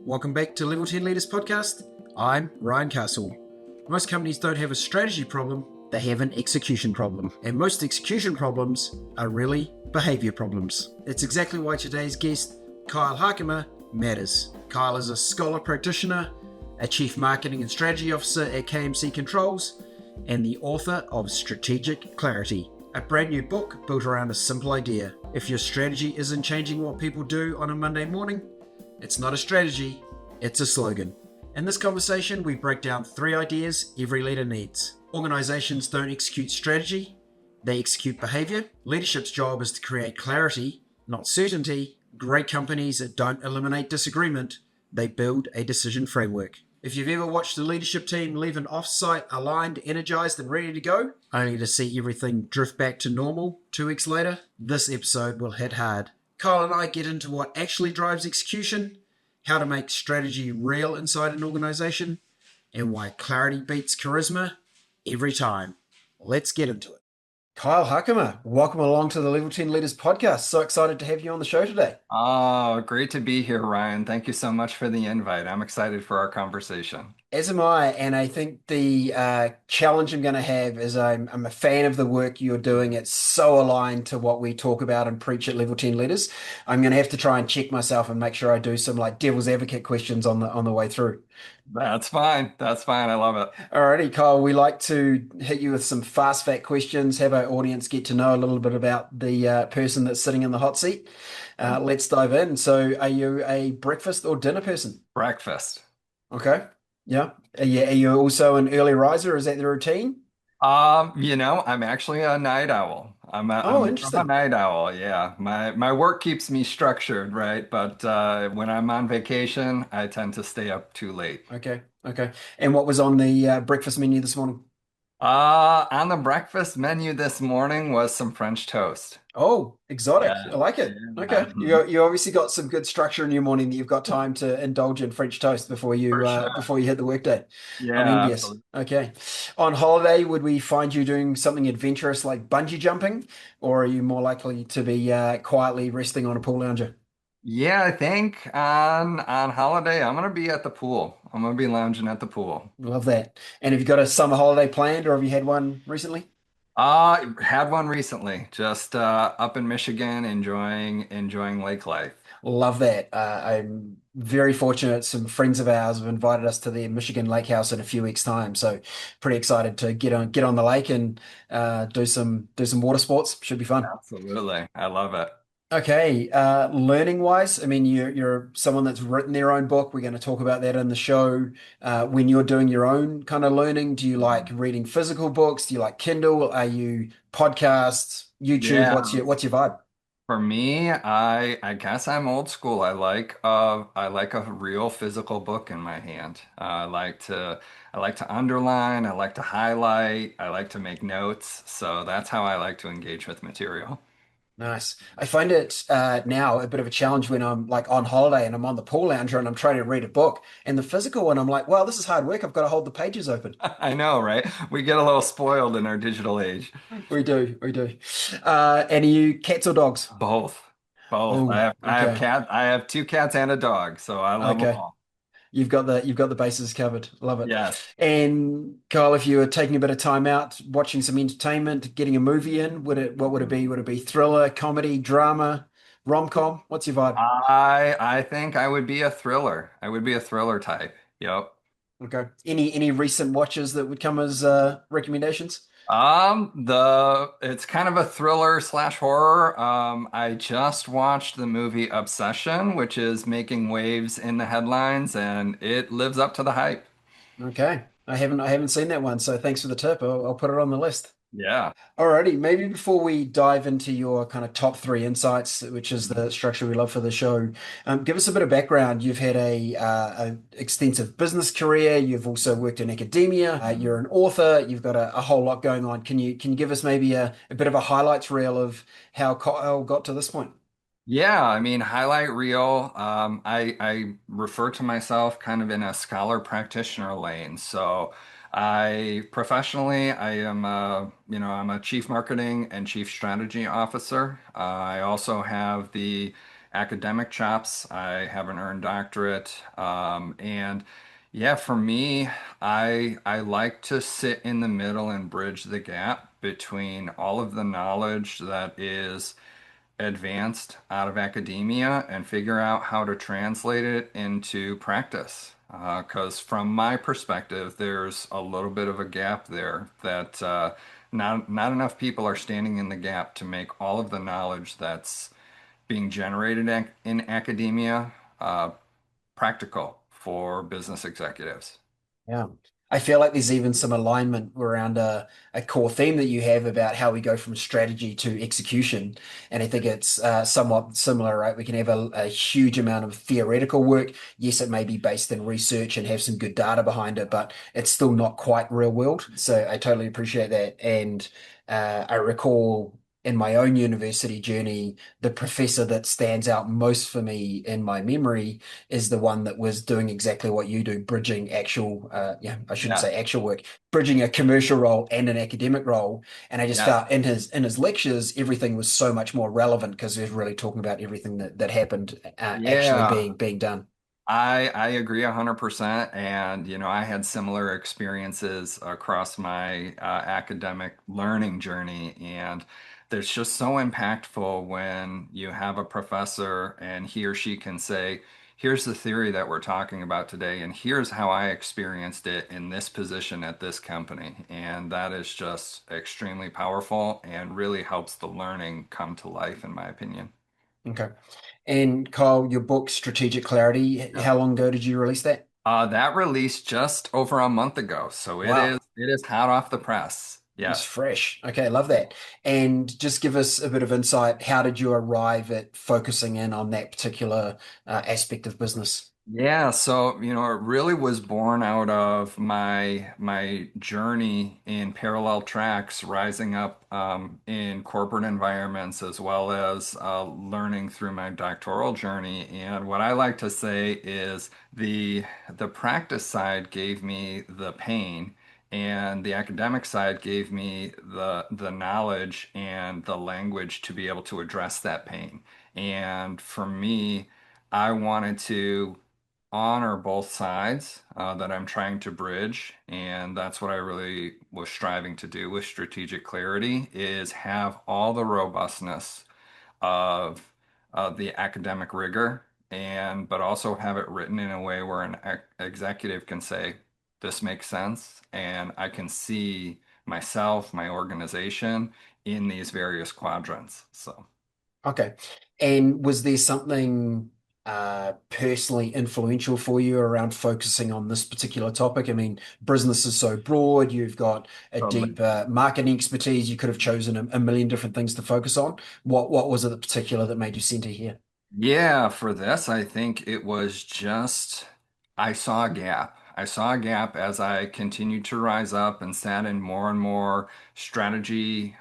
Welcome back to Level 10 Leaders Podcast. I'm Ryan Castle. Most companies don't have a strategy problem, they have an execution problem. And most execution problems are really behavior problems. That's exactly why today's guest, Kyle Harkema, matters. Kyle is a scholar practitioner, a chief marketing and strategy officer at KMC Controls, and the author of Strategic Clarity, a brand new book built around a simple idea. If your strategy isn't changing what people do on a Monday morning, it's not a strategy, it's a slogan. In this conversation, we break down 3 ideas every leader needs. Organizations don't execute strategy, they execute behavior. Leadership's job is to create clarity, not certainty. Great companies that don't eliminate disagreement, they build a decision framework. If you've ever watched a leadership team leave an offsite aligned, energized, and ready to go, only to see everything drift back to normal 2 weeks later, this episode will hit hard. Kyle and I get into what actually drives execution, how to make strategy real inside an organization, and why clarity beats charisma every time. Let's get into it. Kyle Harkema, welcome along to the Level 10 Leaders Podcast. So excited to have you on the show today. Oh, great to be here, Ryan. Thank you so much for the invite. I'm excited for our conversation. As am I, and I think the challenge I'm going to have is I'm a fan of the work you're doing. It's so aligned to what we talk about and preach at Level 10 Leaders. I'm going to have to try and check myself and make sure I do some like devil's advocate questions on the way through. That's fine. That's fine. I love it. Alrighty, Kyle, we like to hit you with some fast fact questions, have our audience get to know a little bit about the person that's sitting in the hot seat. Let's dive in. So, are you a breakfast or dinner person? Breakfast. Okay. Yeah. Are you also an early riser? Is that the routine? I'm actually a night owl. I'm Oh, more of a interesting. night owl. Yeah. My work keeps me structured, right? But when I'm on vacation, I tend to stay up too late. Okay. Okay. And what was on the breakfast menu this morning? On the breakfast menu this morning was some French toast. Oh, exotic. Yeah. I like it. Yeah. Okay. You obviously got some good structure in your morning that you've got time to indulge in French toast For sure. before you hit the workday. I'm Yeah, envious. absolutely. Okay. On holiday, would we find you doing something adventurous like bungee jumping, or are you more likely to be quietly resting on a pool lounger? Yeah, I think on holiday I'm gonna be at the pool. I'm gonna be lounging at the pool. Love that. And have you got a summer holiday planned, or have you had one recently? Had one recently, just up in Michigan, enjoying lake life. Love that. I'm very fortunate. Some friends of ours have invited us to their Michigan Lake House in a few weeks' time. So pretty excited to get on the lake and do some water sports. Should be fun. Absolutely. I love it. Okay, learning wise, I mean, you're someone that's written their own book. We're going to talk about that in the show. When you're doing your own kind of learning, do you like reading physical books? Do you like Kindle? Are you podcasts, YouTube? Yeah, What's your vibe? for me, I guess I'm old school. I like a real physical book in my hand. I like to underline, I like to highlight, I like to make notes. So that's how I like to engage with material. Nice. I find it now a bit of a challenge when I'm like on holiday and I'm on the pool lounger and I'm trying to read a book. And the physical one, I'm like, well, this is hard work. I've got to hold the pages open. I know, right? We get a little spoiled in our digital age. We do, we do. And are you cats or dogs? Both. Both. I Oh, have I have okay, cat I have 2 cats and a dog, so I love them okay. all. You've got the bases covered. Love it. Yes. And Kyle, if you were taking a bit of time out, watching some entertainment, getting a movie in, what would it be? Would it be thriller, comedy, drama, rom-com? What's your vibe? I think I would be a thriller. I would be a thriller type. Yep. Okay. Any recent watches that would come as recommendations? The it's kind of a thriller slash horror. I just watched the movie Obsession, which is making waves in the headlines, and it lives up to the hype. Okay. I haven't seen that one, so thanks for the tip. I'll put it on the list. Yeah. Alrighty, maybe before we dive into your kind of top 3 insights, which is the structure we love for the show, give us a bit of background. You've had a extensive business career. You've also worked in academia. You're an author. You've got a whole lot going on. Can you give us maybe a bit of a highlights reel of how Kyle got to this point? Yeah, I mean, highlight reel. I refer to myself kind of in a scholar practitioner lane. So I professionally, I'm a chief marketing and chief strategy officer. I also have the academic chops. I have an earned doctorate. And yeah, for me, I like to sit in the middle and bridge the gap between all of the knowledge that is advanced out of academia and figure out how to translate it into practice. Because from my perspective, there's a little bit of a gap there that not enough people are standing in the gap to make all of the knowledge that's being generated in academia practical for business executives. Yeah. I feel like there's even some alignment around a core theme that you have about how we go from strategy to execution. And I think it's somewhat similar, right? We can have a huge amount of theoretical work. Yes, it may be based in research and have some good data behind it, but it's still not quite real world. So I totally appreciate that. And I recall in my own university journey, the professor that stands out most for me in my memory is the one that was doing exactly what you do, bridging actual, yeah, I shouldn't Yeah. say actual work, bridging a commercial role and an academic role. And I just Yes. felt in his lectures, everything was so much more relevant because he was really talking about everything that happened actually Yeah. being done. I agree 100%. And, I had similar experiences across my academic learning journey. And there's just so impactful when you have a professor and he or she can say, here's the theory that we're talking about today, and here's how I experienced it in this position at this company. And that is just extremely powerful and really helps the learning come to life, in my opinion. Okay. And Kyle, your book, Strategic Clarity, Yeah. how long ago did you release that? That released just over a month ago, so it is Wow. it is hot off the press. It's Yes. fresh. Okay, love that. And just give us a bit of insight. How did you arrive at focusing in on that particular aspect of business? Yeah, so it really was born out of my journey in parallel tracks, rising up in corporate environments as well as learning through my doctoral journey. And what I like to say is the practice side gave me the pain, and the academic side gave me the knowledge and the language to be able to address that pain. And for me, I wanted to honor both sides that I'm trying to bridge, and that's what I really was striving to do with strategic clarity is have all the robustness of the academic rigor and but also have it written in a way where an executive can say this makes sense and I can see myself, my organization in these various quadrants. So Okay. And was there something personally influential for you around focusing on this particular topic? I mean, business is so broad. You've got a totally. deep marketing expertise. You could have chosen a million different things to focus on. What was it in particular that made you center here? Yeah, for this, I think it was just I saw a gap. I saw a gap as I continued to rise up and sat in more and more strategy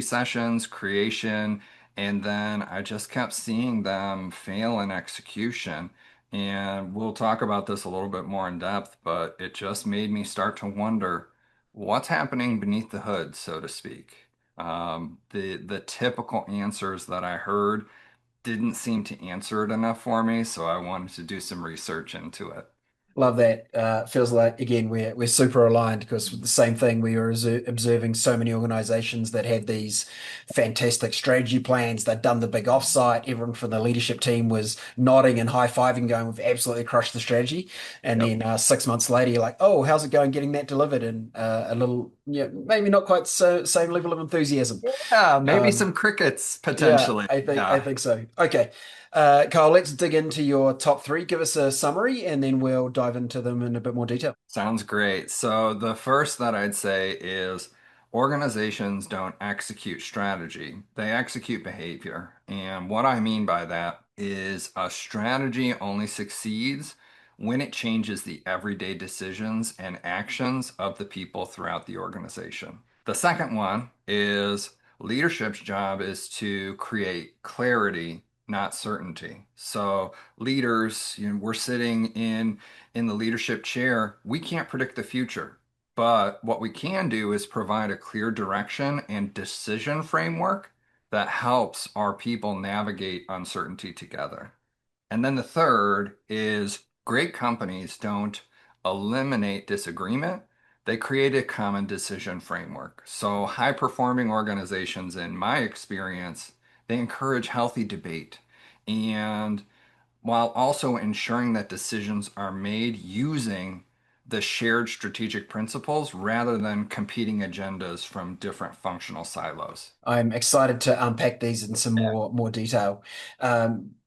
sessions, creation, and then I just kept seeing them fail in execution. And we'll talk about this a little bit more in depth, but it just made me start to wonder what's happening beneath the hood, so to speak. The typical answers that I heard didn't seem to answer it enough for me, so I wanted to do some research into it. Love that. Feels like again we're super aligned because the same thing we were observing so many organizations that had these fantastic strategy plans. They'd done the big offsite. Everyone from the leadership team was nodding and high-fiving, going, "We've absolutely crushed the strategy." And Yep. then 6 months later, you're like, "Oh, how's it going getting that delivered?" And a little, yeah, maybe not quite same level of enthusiasm. Yeah, maybe Um, some crickets yeah, potentially. I Yeah, think so. Okay. Kyle, let's dig into your top three. Give us a summary and then we'll dive into them in a bit more detail. sounds great. So the first that I'd say is organizations don't execute strategy, they execute behavior. And what I mean by that is a strategy only succeeds when it changes the everyday decisions and actions of the people throughout the organization. The second one is leadership's job is to create clarity, not certainty. So leaders, we're sitting in the leadership chair, we can't predict the future. But what we can do is provide a clear direction and decision framework that helps our people navigate uncertainty together. And then the third is great companies don't eliminate disagreement. They create a common decision framework. So high performing organizations, in my experience, they encourage healthy debate and while also ensuring that decisions are made using the shared strategic principles rather than competing agendas from different functional silos. I'm excited to unpack these in some more detail.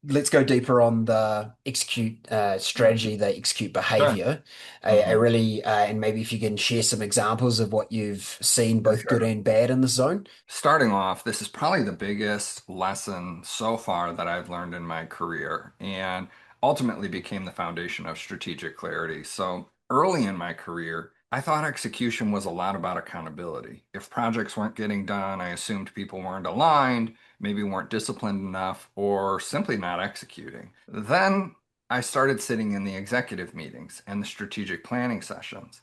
Let's go deeper on the execute strategy, the execute Sure. behavior. I Mhm. really and maybe if you can share some examples of what you've seen, For both good sure. and bad, in the zone. Starting off, this is probably the biggest lesson so far that I've learned in my career and ultimately became the foundation of strategic clarity. So early in my career, I thought execution was a lot about accountability. If projects weren't getting done, I assumed people weren't aligned, maybe weren't disciplined enough, or simply not executing. Then I started sitting in the executive meetings and the strategic planning sessions.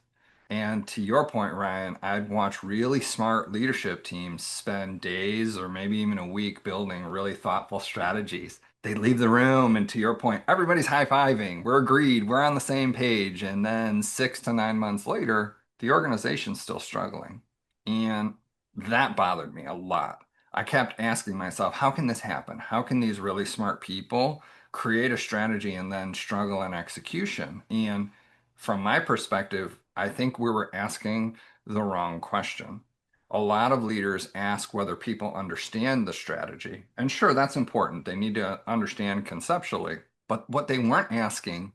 And to your point, Ryan, I'd watch really smart leadership teams spend days or maybe even a week building really thoughtful strategies. They leave the room, and to your point, everybody's high-fiving. We're agreed, we're on the same page. And then 6 to 9 months later, the organization's still struggling. And that bothered me a lot. I kept asking myself, how can this happen? How can these really smart people create a strategy and then struggle in execution? And from my perspective, I think we were asking the wrong question. A lot of leaders ask whether people understand the strategy. And sure, that's important. They need to understand conceptually. But what they weren't asking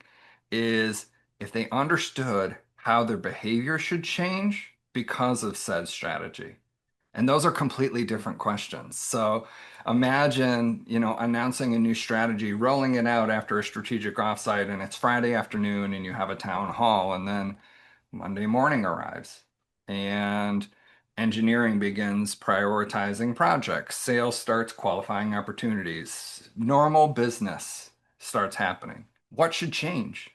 is if they understood how their behavior should change because of said strategy. And those are completely different questions. So imagine, announcing a new strategy, rolling it out after a strategic offsite, and it's Friday afternoon and you have a town hall, and then Monday morning arrives and engineering begins prioritizing projects. Sales starts qualifying opportunities. Normal business starts happening. What should change?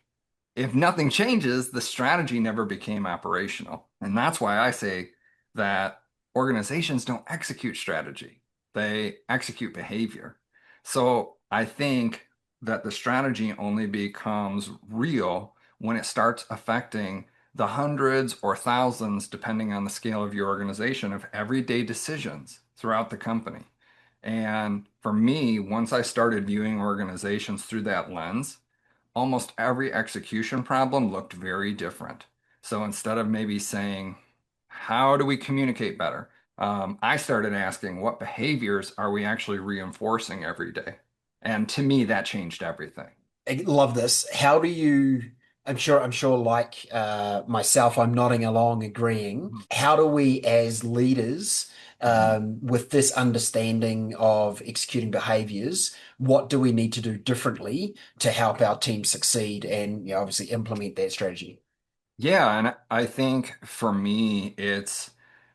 If nothing changes, the strategy never became operational. And that's why I say that organizations don't execute strategy, they execute behavior. So I think that the strategy only becomes real when it starts affecting the hundreds or thousands, depending on the scale of your organization, of everyday decisions throughout the company. And for me, once I started viewing organizations through that lens, almost every execution problem looked very different. So instead of maybe saying, how do we communicate better? I started asking, what behaviors are we actually reinforcing every day? And to me, that changed everything. I love this. How do you, I'm sure like myself, I'm nodding along, agreeing. How do we as leaders, Mhm. with this understanding of executing behaviors, what do we need to do differently to help our team succeed and obviously implement that strategy? Yeah, and I think for me, it's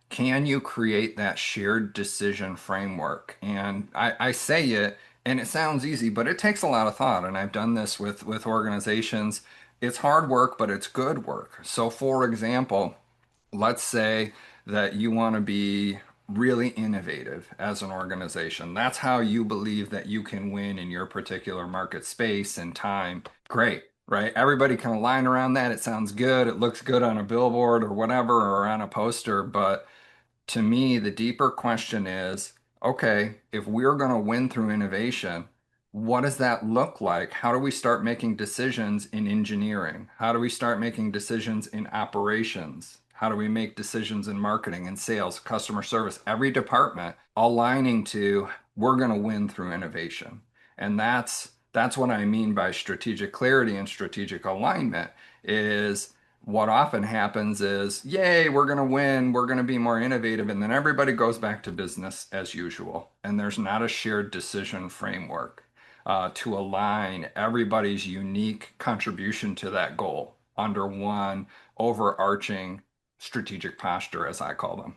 can you create that shared decision framework? And I say it, and it sounds easy, but it takes a lot of thought. And I've done this with organizations. It's hard work, but it's good work. So, for example, let's say that you want to be really innovative as an organization. That's how you believe that you can win in your particular market space and time. Great, right? Everybody can align around that. It sounds good. It looks good on a billboard or whatever, or on a poster, but to me, the deeper question is, okay, if we're going to win through innovation, what does that look like? How do we start making decisions in engineering? How do we start making decisions in operations? How do we make decisions in marketing and sales, customer service, every department aligning to we're going to win through innovation. And that's what I mean by strategic clarity and strategic alignment is what often happens is, yay, we're going to win, we're going to be more innovative, and then everybody goes back to business as usual. And there's not a shared decision framework to align everybody's unique contribution to that goal under one overarching strategic posture, as I call them.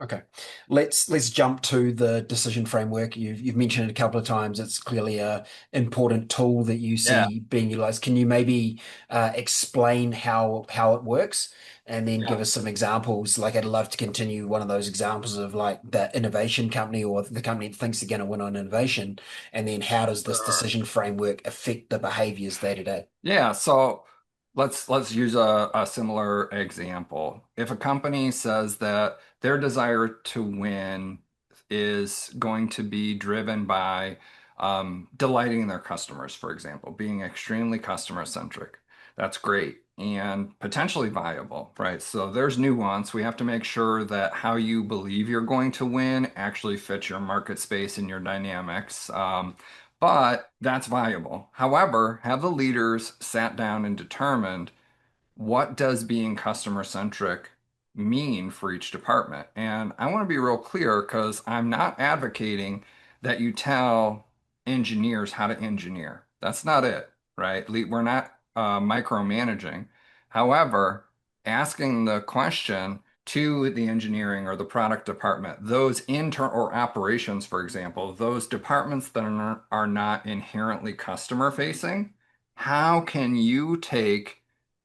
Okay, let's jump to the decision framework. You've mentioned it a couple of times. It's clearly a important tool that you Yeah. see being utilized. Can you maybe explain how it works, and then give Yeah. us some examples? Like, I'd love to continue one of those examples of like the innovation company or the company that thinks they're going to win on innovation, and then how does this Sure. decision framework affect the behaviors day to day? Yeah, so let's use a similar example. If a company says that their desire to win is going to be driven by delighting their customers, for example, being extremely customer centric, that's great and potentially viable, right? So there's nuance. We have to make sure that how you believe you're going to win actually fits your market space and your dynamics. But that's viable. However, have the leaders sat down and determined what does being customer centric mean for each department? And I want to be real clear because I'm not advocating that you tell engineers how to engineer. That's not it, right? We're not micromanaging. However, asking the question to the engineering or the product department, those internal or operations, for example, those departments that are not inherently customer facing, how can you take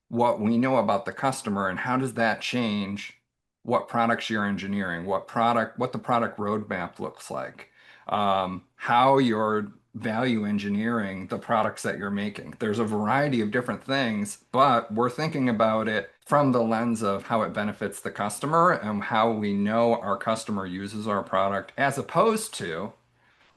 what we know about the customer and how does that change what products you're engineering, what the product roadmap looks like, how you're value engineering the products that you're making. There's a variety of different things, but we're thinking about it from the lens of how it benefits the customer and how we know our customer uses our product, as opposed to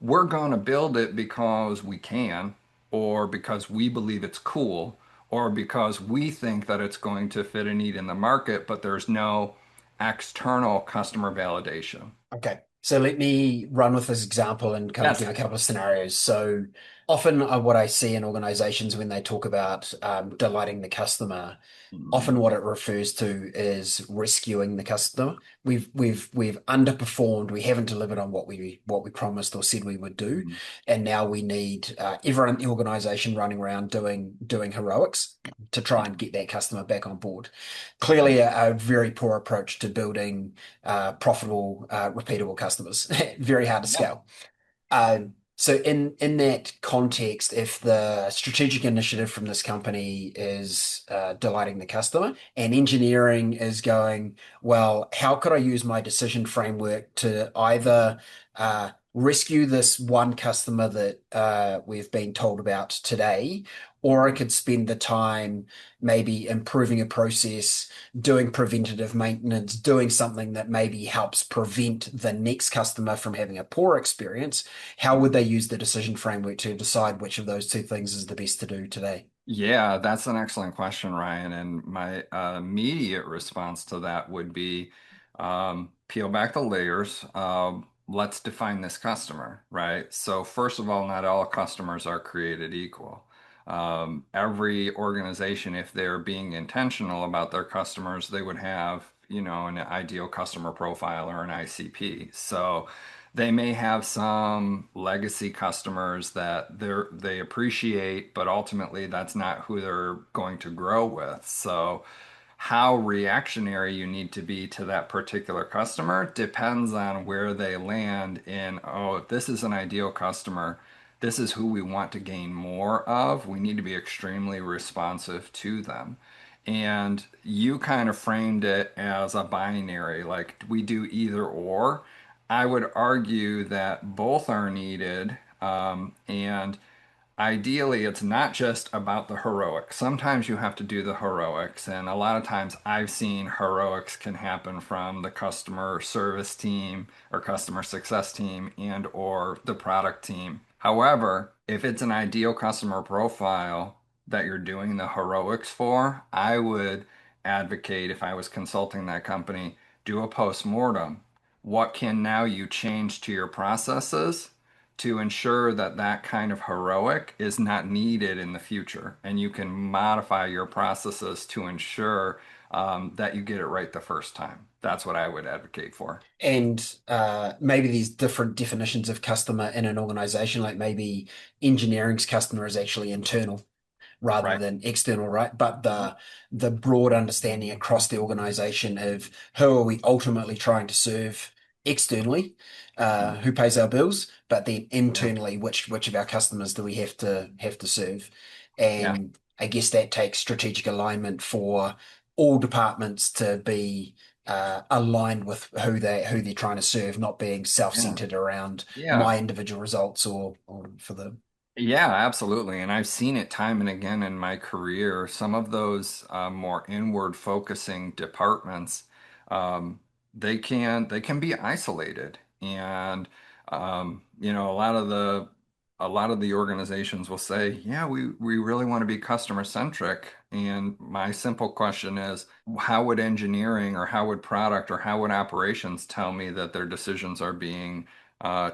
we're going to build it because we can, or because we believe it's cool, or because we think that it's going to fit a need in the market, but there's no external customer validation. Okay. So let me run with this example and kind of That's give a couple of excellent. scenarios. So often what I see in organizations when they talk about delighting the customer, often Mhm. what it refers to is rescuing the customer. We've underperformed. We haven't delivered on what we promised or said we would do, Mhm. and now we need everyone in the organization running around doing heroics to try and get that customer back on board. Clearly, a very poor approach to building profitable, repeatable customers. Very hard to Yeah. scale. So in that context, if the strategic initiative from this company is delighting the customer, and engineering is going, well, how could I use my decision framework to either rescue this one customer that we've been told about today, or I could spend the time maybe improving a process, doing preventative maintenance, doing something that maybe helps prevent the next customer from having a poor experience. How would they use the decision framework to decide which of those two things is the best to do today? Yeah, that's an excellent question, Ryan. And my immediate response to that would be peel back the layers. Let's define this customer, right? So, first of all, not all customers are created equal. Every organization, if they're being intentional about their customers, they would have, an ideal customer profile or an ICP. So, they may have some legacy customers that they appreciate, but ultimately that's not who they're going to grow with. So how reactionary you need to be to that particular customer depends on where they land in, oh, this is an ideal customer. This is who we want to gain more of. We need to be extremely responsive to them. And you kind of framed it as a binary, like we do either or. I would argue that both are needed. And ideally, it's not just about the heroics. Sometimes you have to do the heroics, and a lot of times I've seen heroics can happen from the customer service team or customer success team and or the product team. However, if it's an ideal customer profile that you're doing the heroics for, I would advocate if I was consulting that company, do a post-mortem. What can now you change to your processes to ensure that that kind of heroic is not needed in the future, and you can modify your processes to ensure that you get it right the first time. That's what I would advocate for. And maybe these different definitions of customer in an organization, like maybe engineering's customer is actually internal, rather Right. than external, right? But the broad understanding across the organization of who are we ultimately trying to serve externally, Mhm. who pays our bills, but then Yeah. internally, which of our customers do we have to serve? Yeah. And I guess that takes strategic alignment for all departments to be aligned with who they're trying to serve, not being Yeah. self-centered around Yeah. my individual results or for the. Yeah, absolutely. And I've seen it time and again in my career. Some of those more inward focusing departments, um, they can be isolated. And a lot of the organizations will say, yeah, we really want to be customer centric. And my simple question is, how would engineering or how would product or how would operations tell me that their decisions are being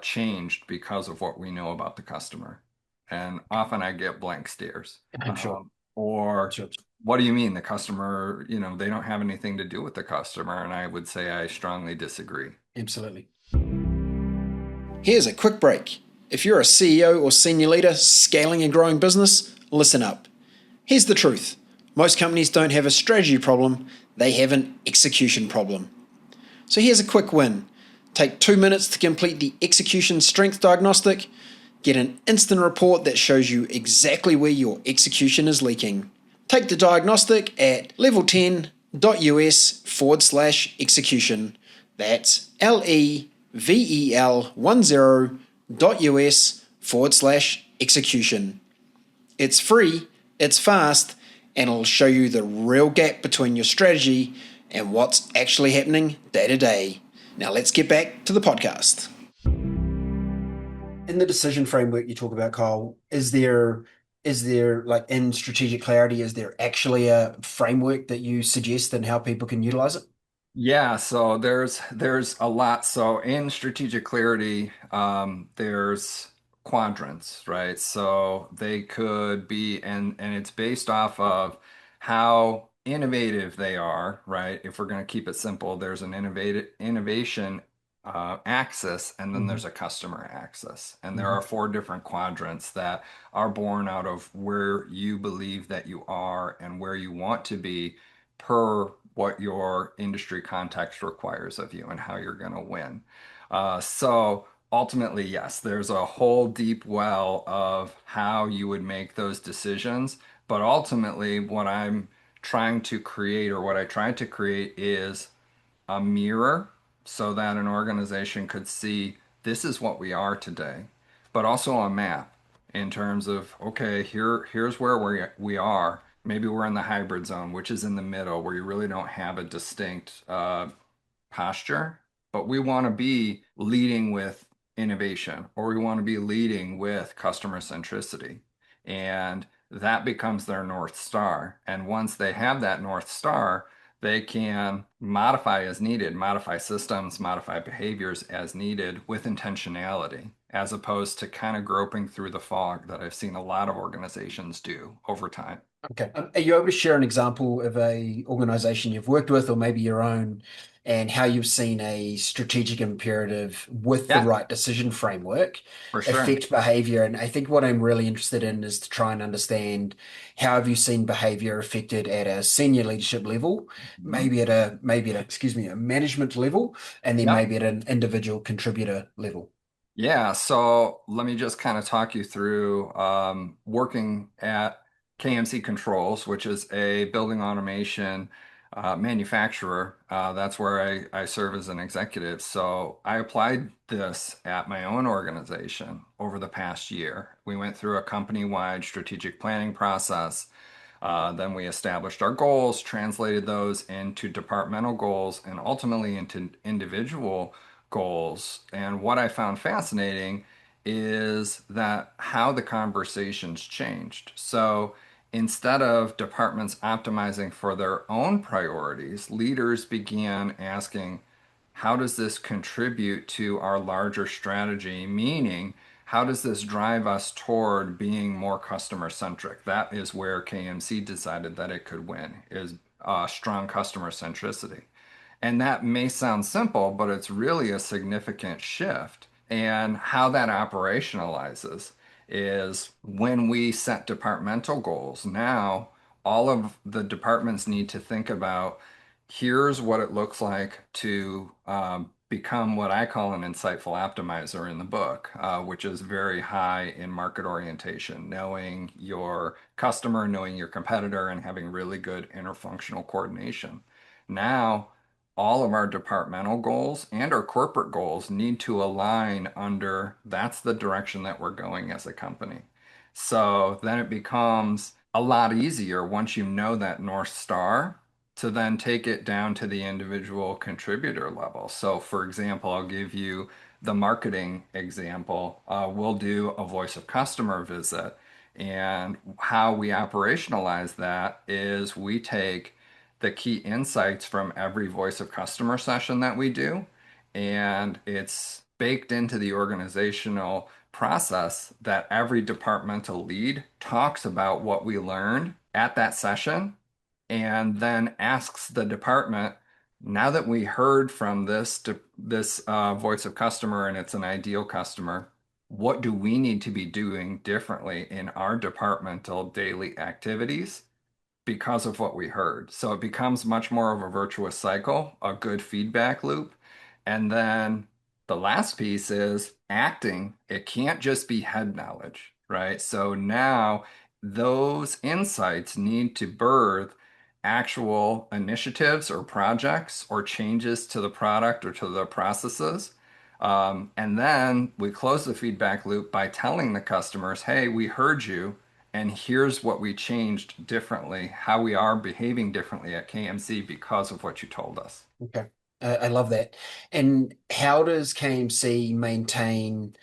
changed because of what we know about the customer? And often I get blank stares. I'm sure. Or Sure. what do you mean the customer, they don't have anything to do with the customer? And I would say I strongly disagree. Absolutely. Here's a quick break. If you're a CEO or senior leader scaling and growing business, listen up. Here's the truth. Most companies don't have a strategy problem, they have an execution problem. So here's a quick win. Take 2 minutes to complete the execution strength diagnostic. Get an instant report that shows you exactly where your execution is leaking. Take the diagnostic at level10.us/execution. That's level10.us/execution. It's free, it's fast, and it'll show you the real gap between your strategy and what's actually happening day to day. Now let's get back to the podcast. In the decision framework you talk about, Kyle, is there like in strategic clarity, is there actually a framework that you suggest and how people can utilize it? Yeah, so there's a lot. So in strategic clarity, there's quadrants, right? So they could be, and it's based off of how innovative they are, right? If we're going to keep it simple, there's an innovation axis, and then there's Hmm. a customer axis, and there Hmm. are four different quadrants that are born out of where you believe that you are and where you want to be per what your industry context requires of you and how you're going to win. So ultimately, yes, there's a whole deep well of how you would make those decisions. But ultimately, what I'm trying to create or what I tried to create is a mirror so that an organization could see this is what we are today, but also a map in terms of, okay, here's where we are. Maybe we're in the hybrid zone, which is in the middle, where you really don't have a distinct posture, but we want to be leading with innovation or we want to be leading with customer centricity. And that becomes their North Star. And once they have that North Star, they can modify as needed, modify systems, modify behaviors as needed with intentionality, as opposed to kind of groping through the fog that I've seen a lot of organizations do over time. Okay. Are you able to share an example of a organization you've worked with, or maybe your own, and how you've seen a strategic imperative with the Yeah, right decision framework for sure. affect behavior? And I think what I'm really interested in is to try and understand how have you seen behavior affected at a senior leadership level, Mhm. maybe at a management level, and then Yeah. maybe at an individual contributor level. Yeah, so let me just kind of talk you through working at KMC Controls, which is a building automation manufacturer. That's where I serve as an executive. So I applied this at my own organization over the past year. We went through a company-wide strategic planning process. Then we established our goals, translated those into departmental goals, and ultimately into individual goals. And what I found fascinating is that how the conversations changed. So instead of departments optimizing for their own priorities, leaders began asking, how does this contribute to our larger strategy? Meaning, how does this drive us toward being more customer centric? That is where KMC decided that it could win, is strong customer centricity. And that may sound simple, but it's really a significant shift. And how that operationalizes is when we set departmental goals, now all of the departments need to think about here's what it looks like to become what I call an insightful optimizer in the book, which is very high in market orientation, knowing your customer, knowing your competitor, and having really good interfunctional coordination. Now, all of our departmental goals and our corporate goals need to align under that's the direction that we're going as a company. So then it becomes a lot easier once you know that North Star to then take it down to the individual contributor level. So, for example, I'll give you the marketing example. We'll do a voice of customer visit, and how we operationalize that is we take the key insights from every voice of customer session that we do, and it's baked into the organizational process that every departmental lead talks about what we learned at that session and then asks the department, now that we heard from this voice of customer and it's an ideal customer, what do we need to be doing differently in our departmental daily activities because of what we heard? So it becomes much more of a virtuous cycle, a good feedback loop. And then the last piece is acting. It can't just be head knowledge, right? So now those insights need to birth actual initiatives or projects or changes to the product or to the processes. And then we close the feedback loop by telling the customers, hey, we heard you. And here's what we changed differently, how we are behaving differently at KMC because of what you told us. Okay. I love that. And how does KMC maintain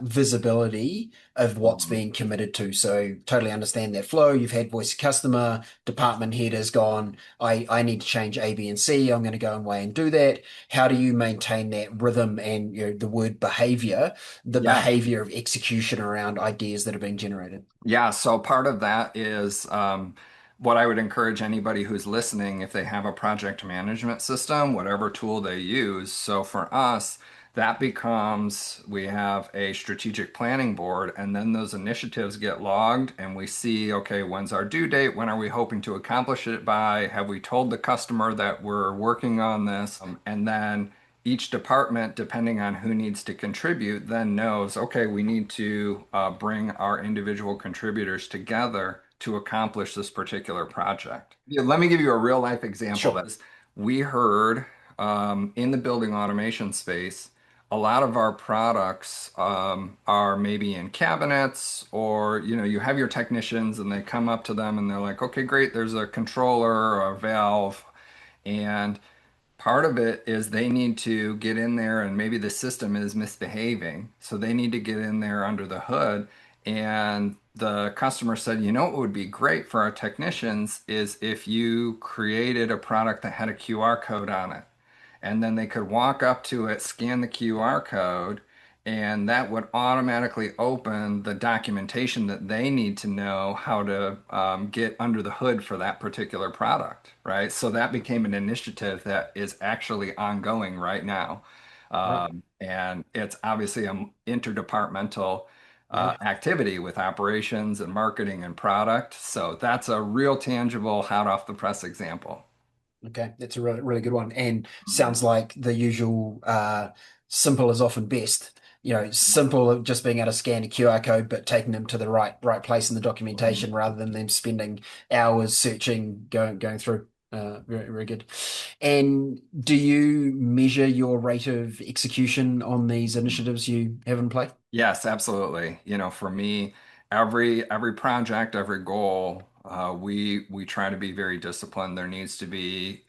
visibility of what's Mhm. being committed to? So totally understand that flow. You've had voice of customer, department head has gone, I need to change A, B, and C. I'm going to go away and do that. How do you maintain that rhythm and the word behavior, the Yeah. behavior of execution around ideas that are being generated? Yeah, so part of that is what I would encourage anybody who's listening, if they have a project management system, whatever tool they use. So for us, that becomes we have a strategic planning board, and then those initiatives get logged, and we see, okay, when's our due date? When are we hoping to accomplish it by? Have we told the customer that we're working on this? And then each department, depending on who needs to contribute, then knows, okay, we need to bring our individual contributors together to accomplish this particular project. Yeah, let me give you a real life example. Sure. That is, we heard in the building automation space, a lot of our products are maybe in cabinets, or you have your technicians and they come up to them and they're like, okay, great, there's a controller or a valve. And part of it is they need to get in there and maybe the system is misbehaving. So they need to get in there under the hood. And the customer said, you know what would be great for our technicians is if you created a product that had a QR code on it, and then they could walk up to it, scan the QR code, and that would automatically open the documentation that they need to know how to get under the hood for that particular product, right? So that became an initiative that is actually ongoing right now. Right. And it's obviously an interdepartmental Yeah. activity with operations and marketing and product. So that's a real tangible, hot off the press example. Okay, that's a really, really good one. And Mhm. sounds like the usual simple is often best. Simple of just being able to scan a QR code, but taking them to the right place in the documentation rather than them spending hours searching, going through. Very, very good. And do you measure your rate of execution on these initiatives you have in play? Yes, absolutely. For me, every project, every goal, we try to be very disciplined. There needs to be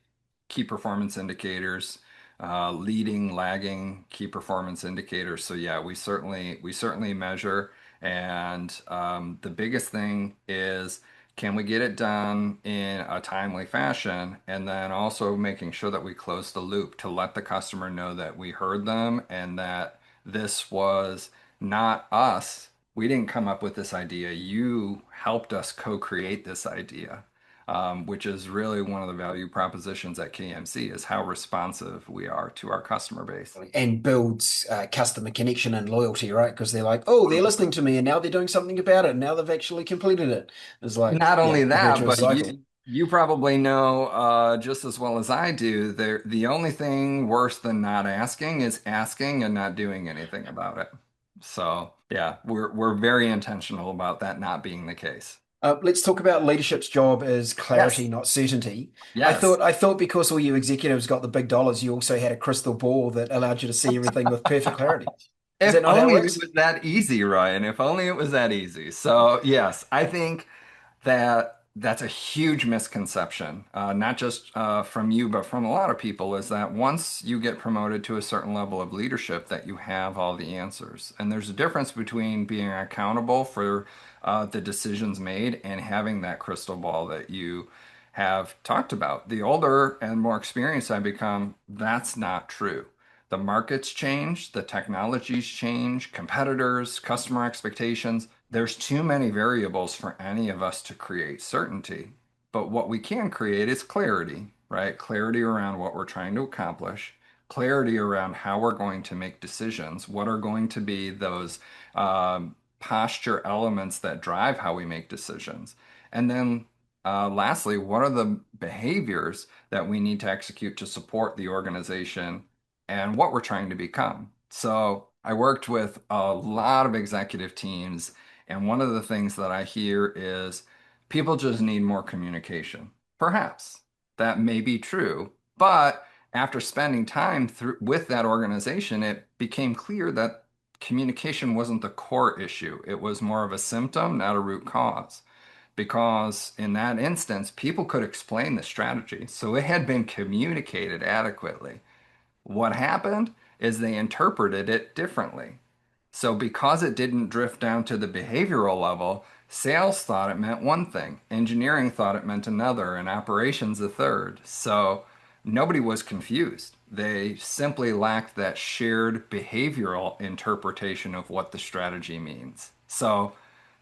key performance indicators, leading, lagging key performance indicators. So yeah, we certainly measure, and the biggest thing is can we get it done in a timely fashion, and then also making sure that we close the loop to let the customer know that we heard them and that this was not us. We didn't come up with this idea. You helped us co-create this idea. which is really one of the value propositions at KMC is how responsive we are to our customer base. And builds customer connection and loyalty, right? Because they're like, oh, they're listening to me, and now they're doing something about it. And now they've actually completed it. It's like, Not yeah, only a that, virtuous but cycle. you probably know just as well as I do, the only thing worse than not asking is asking and not doing anything about it. So yeah, we're very intentional about that not being the case. Let's talk about leadership's job as clarity, Yes. not certainty. Yes. I thought because all you executives got the big dollars, you also had a crystal ball that allowed you to see everything with perfect clarity. Is If that not how it only it works? was that easy, Ryan. If only it was that easy. So yes, I think that's a huge misconception, not just from you, but from a lot of people, is that once you get promoted to a certain level of leadership, that you have all the answers. And there's a difference between being accountable for the decisions made and having that crystal ball that you have talked about. The older and more experienced I become, that's not true. The markets change, the technologies change, competitors, customer expectations. There's too many variables for any of us to create certainty. But what we can create is clarity, right? Clarity around what we're trying to accomplish, clarity around how we're going to make decisions, what are going to be those posture elements that drive how we make decisions. And then lastly, what are the behaviors that we need to execute to support the organization and what we're trying to become? So I worked with a lot of executive teams, and one of the things that I hear is people just need more communication. Perhaps that may be true, but after spending time with that organization, it became clear that communication wasn't the core issue. It was more of a symptom, not a root cause. Because in that instance, people could explain the strategy. So it had been communicated adequately. What happened is they interpreted it differently. So because it didn't drift down to the behavioral level, sales thought it meant one thing, engineering thought it meant another, and operations a third. So nobody was confused. They simply lacked that shared behavioral interpretation of what the strategy means. So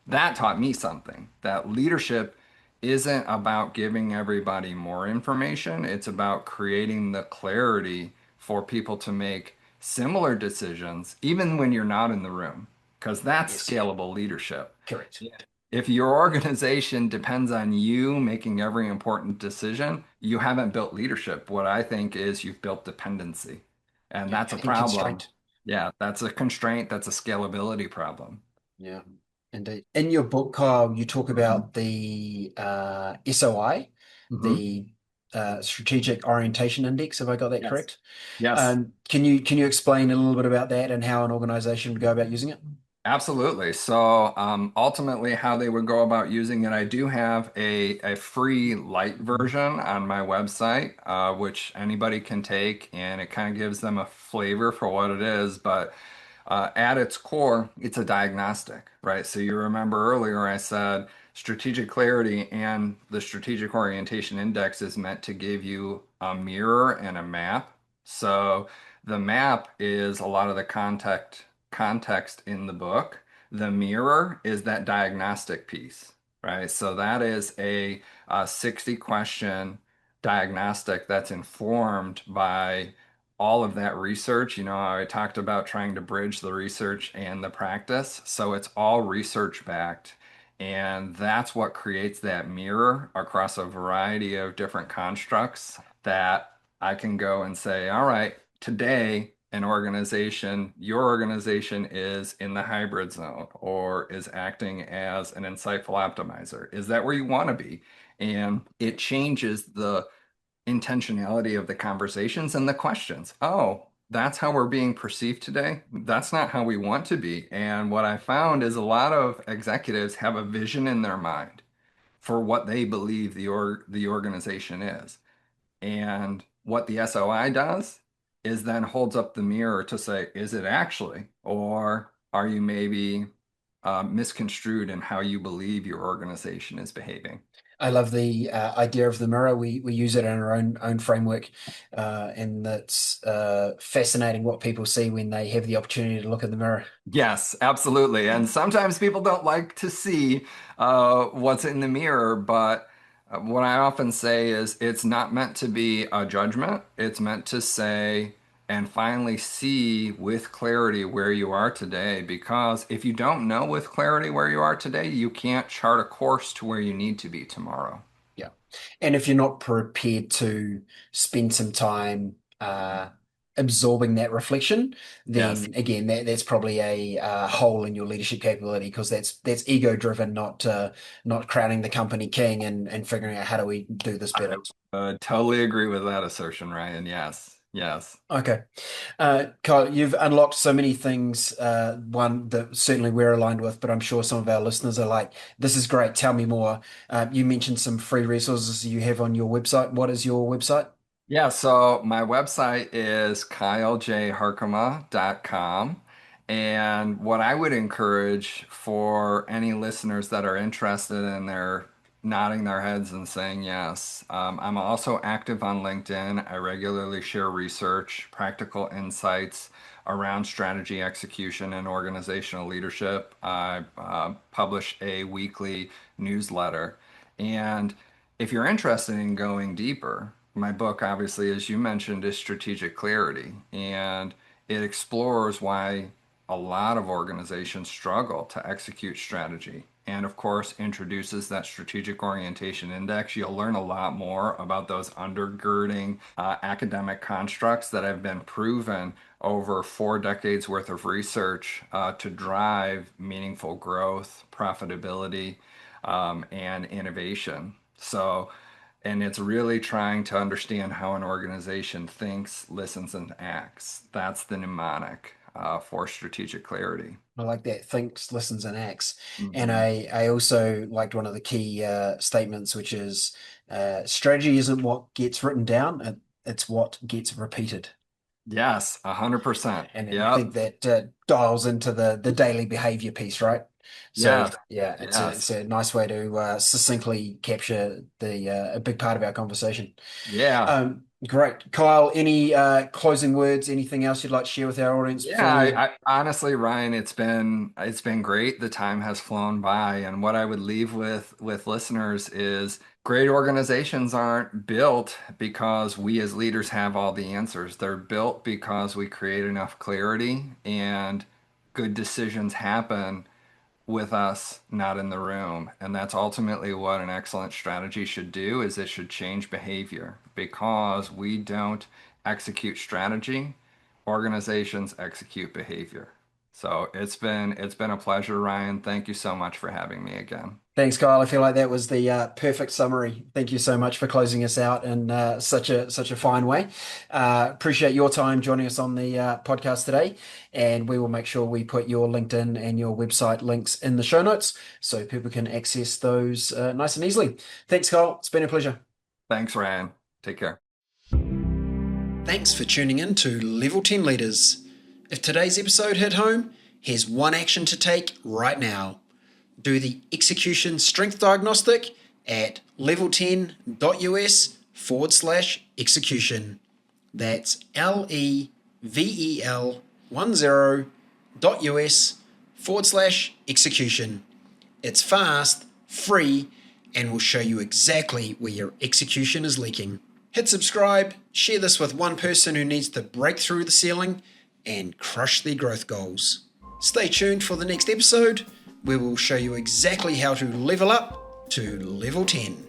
that taught me something, that leadership isn't about giving everybody more information. It's about creating the clarity for people to make similar decisions, even when you're not in the room, because that's Yes, scalable leadership. correct. Yeah. If your organization depends on you making every important decision, you haven't built leadership. What I think is you've built dependency, and Yeah, that's a and problem. constraint. Yeah, that's a constraint, that's a scalability problem. Yeah, indeed. In your book, Kyle, you talk Mhm. about the SOI, Mhm. the Strategic Orientation Index. Have I got that Yes. correct? Yes. Can you explain a little bit about that and how an organization would go about using it? Absolutely. So ultimately, how they would go about using it, I do have a free light version on my website, which anybody can take, and it kind of gives them a flavor for what it is. But at its core, it's a diagnostic, right? So you remember earlier I said strategic clarity and the strategic orientation index is meant to give you a mirror and a map. So the map is a lot of the context in the book. The mirror is that diagnostic piece, right? So that is a 60 question diagnostic that's informed by all of that research. You know, I talked about trying to bridge the research and the practice. So it's all research backed. And that's what creates that mirror across a variety of different constructs that I can go and say, all right, today, your organization is in the hybrid zone or is acting as an insightful optimizer. Is that where you want to be? And it changes the intentionality of the conversations and the questions. Oh, that's how we're being perceived today. That's not how we want to be. And what I found is a lot of executives have a vision in their mind for what they believe the organization is. And what the SOI does is then holds up the mirror to say, is it actually? Or are you maybe misconstrued in how you believe your organization is behaving? I love the idea of the mirror. We use it in our own framework, and that's fascinating what people see when they have the opportunity to look in the mirror. Yes, absolutely. And sometimes people don't like to see what's in the mirror, but What I often say is it's not meant to be a judgment. It's meant to say and finally see with clarity where you are today. Because if you don't know with clarity where you are today, you can't chart a course to where you need to be tomorrow. Yeah. And if you're not prepared to spend some time absorbing that reflection, Yes. then again, that's probably a hole in your leadership capability because that's ego driven, not crowning the company king and figuring out how do we do this I better. totally agree with that assertion, Ryan. Yes. Yes. Okay. Kyle, you've unlocked so many things, one that certainly we're aligned with, but I'm sure some of our listeners are like, this is great, tell me more. You mentioned some free resources you have on your website. What is your website? Yeah, so my website is kylejharkema.com. And what I would encourage for any listeners that are interested in their nodding their heads and saying yes, I'm also active on LinkedIn. I regularly share research, practical insights around strategy execution and organizational leadership. I publish a weekly newsletter. And if you're interested in going deeper, my book, obviously, as you mentioned, is Strategic Clarity, and it explores why a lot of organizations struggle to execute strategy. And of course, introduces that strategic orientation index. You'll learn a lot more about those undergirding academic constructs that have been proven over 4 decades worth of research to drive meaningful growth, profitability, and innovation. So, and it's really trying to understand how an organization thinks, listens, and acts. That's the mnemonic for strategic clarity. I like that. Thinks, listens, and acts. And Mhm. I also liked one of the key statements, which is strategy isn't what gets written down, it's what gets repeated. Yes, 100%. And I Yep. think that dials into the daily behavior piece, right? So Yes. yeah, Yes. it's a nice way to succinctly capture the a big part of our conversation. Yeah. Great, Kyle. Any closing words? Anything else you'd like to share with our audience Yeah, before we? I honestly, Ryan, it's been great. The time has flown by, and what I would leave with listeners is great organizations aren't built because we as leaders have all the answers. They're built because we create enough clarity and good decisions happen with us not in the room. And that's ultimately what an excellent strategy should do is it should change behavior because we don't execute strategy, organizations execute behavior. So it's been a pleasure, Ryan. Thank you so much for having me again. Thanks, Kyle. I feel like that was the perfect summary. Thank you so much for closing us out in such a fine way. Appreciate your time joining us on the podcast today, and we will make sure we put your LinkedIn and your website links in the show notes so people can access those nice and easily. Thanks, Kyle. It's been a pleasure. Thanks, Ryan. Take care. Thanks for tuning in to Level 10 Leaders. If today's episode hit home, here's one action to take right now. Do the execution strength diagnostic at level10.us/execution. That's level10.us/execution. It's fast, free, and will show you exactly where your execution is leaking. Hit subscribe, share this with one person who needs to break through the ceiling and crush their growth goals. Stay tuned for the next episode where we'll show you exactly how to level up to level 10.